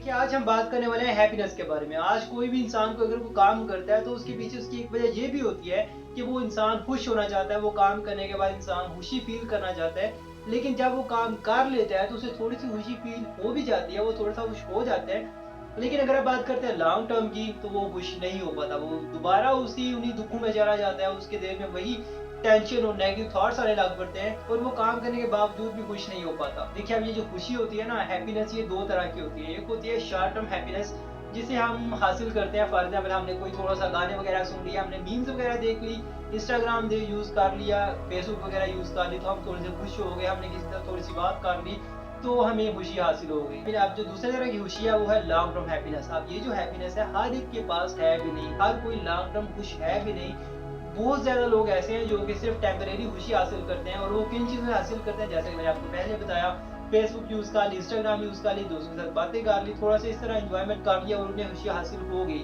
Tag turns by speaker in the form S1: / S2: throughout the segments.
S1: देखिए आज हम बात करने वाले हैं हैप्पीनेस के बारे में। आज कोई भी इंसान को अगर वो काम करता है तो उसके पीछे उसकी एक वजह ये भी होती है कि वो इंसान खुश होना चाहता है। वो काम करने के बाद इंसान खुशी फील करना चाहता है, लेकिन जब वो काम कर लेता है तो उसे थोड़ी सी खुशी फील हो भी जाती है, वो थोड़ा सा खुश हो जाता है। लेकिन अगर आप बात करते हैं लॉन्ग टर्म की तो वो खुश नहीं हो पाता, वो दोबारा उसी उन्हीं दुखों में चला जाता है। उसके दिल में वही टेंशन और नेगेटिव थॉट्स आने लग पड़ते हैं और वो काम करने के बावजूद भी खुश नहीं हो पाता। देखिए अब ये जो खुशी होती है ना, हैप्पीनेस, ये दो तरह की होती है। एक होती है शॉर्ट टर्म हैप्पीनेस जिसे हम हासिल करते हैं। फॉर एग्जाम्पल हमने कोई थोड़ा सा गाने वगैरह सुन लिया, हमने मीम्स वगैरह देख ली, इंस्टाग्राम दे यूज कर लिया, फेसबुक वगैरह यूज कर ली, तो हम थोड़े से खुश हो गए। हमने किसी तरह थोड़ी सी बात कर ली तो हमें खुशी हासिल हो गई। फिर अब जो दूसरे तरह की खुशी है वो है लॉन्ग टर्म हैप्पीनेस। अब ये जो हैप्पीनेस है हर एक के पास है भी नहीं, हर कोई लॉन्ग टर्म खुश है भी नहीं। बहुत ज़्यादा लोग ऐसे हैं जो कि सिर्फ टेम्परेरी खुशी हासिल करते हैं, और वो किन चीज़ों से हासिल करते हैं, जैसे कि मैंने आपको पहले बताया, फेसबुक यूज़ कर ली, इंस्टाग्राम यूज़ कर ली, दोस्तों के साथ बातें कर ली, थोड़ा सा इस तरह एंजॉयमेंट कर लिया और उन्हें खुशी हासिल हो गई।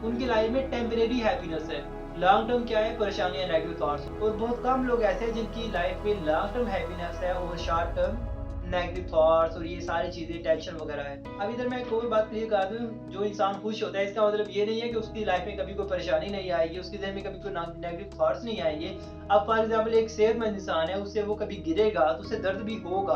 S1: उनकी लाइफ में टेम्परेरी हैप्पीनेस है। लॉन्ग टर्म क्या है? परेशानियां, नेगेटिव थॉट्स। और बहुत कम लोग ऐसे हैं जिनकी लाइफ में लॉन्ग टर्म हैप्पीनेस है और शॉर्ट टर्म नेगेटिव थॉट्स और ये सारी चीजें, टेंशन वगैरह है। अब इधर मैं एक और बात क्लियर कर दूं, जो इंसान खुश होता है इसका मतलब ये नहीं है कि उसकी लाइफ में कभी कोई परेशानी नहीं आएगी, उसके जहन में कभी कोई नेगेटिव थॉट्स नहीं आएंगे। अब फॉर एग्जांपल एक सेहतमंद इंसान है, उससे वो कभी गिरेगा तो उसे दर्द भी होगा।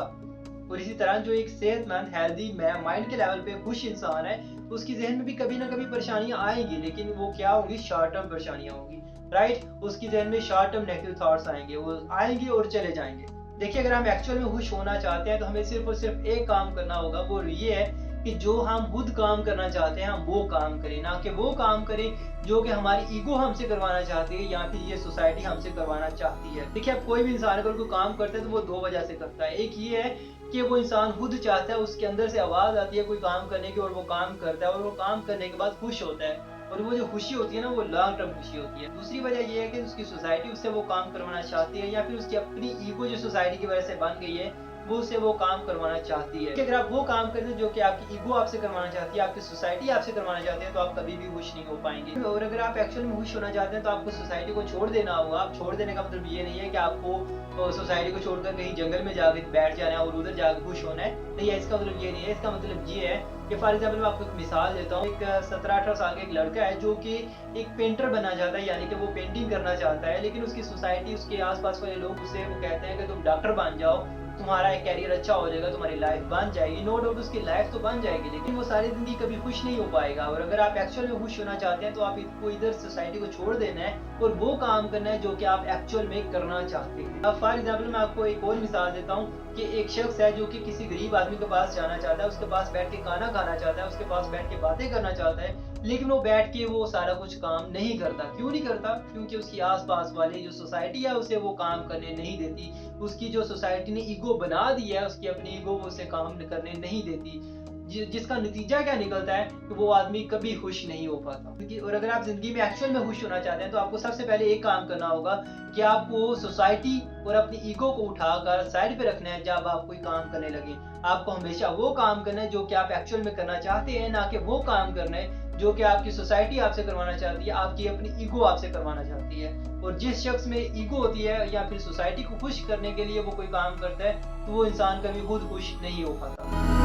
S1: और इसी तरह जो एक सेहतमंद हेल्दी माइंड के लेवल पे खुश इंसान है, उसकी जहन में भी कभी ना कभी परेशानियां आएंगी, लेकिन वो क्या होंगी? शॉर्ट टर्म परेशानियां होंगी, राइट। उसकी जहन में शॉर्ट टर्म नेगेटिव थॉट्स आएंगे, वो आएंगे और चले जाएंगे। देखिए अगर हम एक्चुअल में खुश होना चाहते हैं तो हमें सिर्फ और सिर्फ एक काम करना होगा, वो ये है कि जो हम खुद काम करना चाहते हैं हम वो काम करें, ना कि वो काम करें जो कि हमारी ईगो हमसे करवाना चाहती है या फिर ये सोसाइटी हमसे करवाना चाहती है। देखिए अब कोई भी इंसान अगर कोई काम करता है तो वो दो वजह से करता है। एक ये है कि वो इंसान खुद चाहता है, उसके अंदर से आवाज आती है कोई काम करने की और वो काम करता है और वो काम करने के बाद खुश होता है, और वो जो खुशी होती है ना वो लॉन्ग टर्म खुशी होती है। दूसरी वजह ये है कि उसकी सोसाइटी उससे वो काम करवाना चाहती है, या फिर उसकी अपनी ईगो जो सोसाइटी की वजह से बन गई है वो उससे वो काम करवाना चाहती है। कि अगर आप वो काम करते हैं जो कि आपकी ईगो आपसे करवाना चाहती है, आपकी सोसाइटी आपसे करवाना चाहती है, तो आप कभी भी खुश नहीं हो पाएंगे। और अगर आप एक्चुअल में खुश होना चाहते हैं तो आपको सोसाइटी को छोड़ देना होगा। आप छोड़ देने का मतलब ये नहीं है कि आपको सोसाइटी को छोड़कर कहीं जंगल में जाकर बैठ जाना है और उधर जाकर खुश होना है, नहीं है। इसका मतलब ये नहीं है। इसका मतलब ये है कि फॉर एग्जाम्पल मैं आपको एक मिसाल देता हूँ। एक 17-18 साल का एक लड़का है जो कि एक पेंटर बनना चाहता है, यानी कि वो पेंटिंग करना चाहता है, लेकिन उसकी सोसाइटी, उसके आसपास वाले लोग उसे वो कहते हैं कि तुम डॉक्टर बन जाओ, तुम्हारा एक कैरियर अच्छा हो जाएगा, तुम्हारी लाइफ बन जाएगी। नो डाउट उसकी लाइफ तो बन जाएगी, लेकिन वो सारी जिंदगी कभी खुश नहीं हो पाएगा। और अगर आप एक्चुअल में खुश होना चाहते हैं तो आपको इधर सोसाइटी को छोड़ देना है और वो काम करना है जो कि आप एक्चुअल में करना चाहते हैं। अब फॉर एग्जाम्पल मैं आपको एक और मिसाल देता हूँ कि एक शख्स है जो कि किसी गरीब आदमी के पास जाना चाहता है, उसके पास बैठ के खाना खाना चाहता है, उसके पास बैठ के बातें करना चाहता है, लेकिन वो बैठ के वो सारा कुछ काम नहीं करता। क्यों नहीं करता? क्योंकि उसकी आसपास वाली जो सोसाइटी है उसे वो काम करने नहीं देती। उसकी जो सोसाइटी ने ईगो बना दी है, उसकी अपनी ईगो वो उसे काम करने नहीं देती, जिसका नतीजा क्या निकलता है कि वो आदमी कभी खुश नहीं हो पाता। और अगर आप जिंदगी में एक्चुअल में खुश होना चाहते हैं तो आपको सबसे पहले एक काम करना होगा कि आपको सोसाइटी और अपनी ईगो को उठाकर साइड पे रखना है। जब आप कोई काम करने लगे आपको हमेशा वो काम करना है जो कि आप एक्चुअल में करना चाहते हैं, ना कि वो काम करना है जो कि आपकी सोसाइटी आपसे करवाना चाहती है, आपकी अपनी ईगो आपसे करवाना चाहती है। और जिस शख्स में ईगो होती है या फिर सोसाइटी को खुश करने के लिए वो कोई काम करता है तो वो इंसान कभी खुद खुश नहीं हो पाता।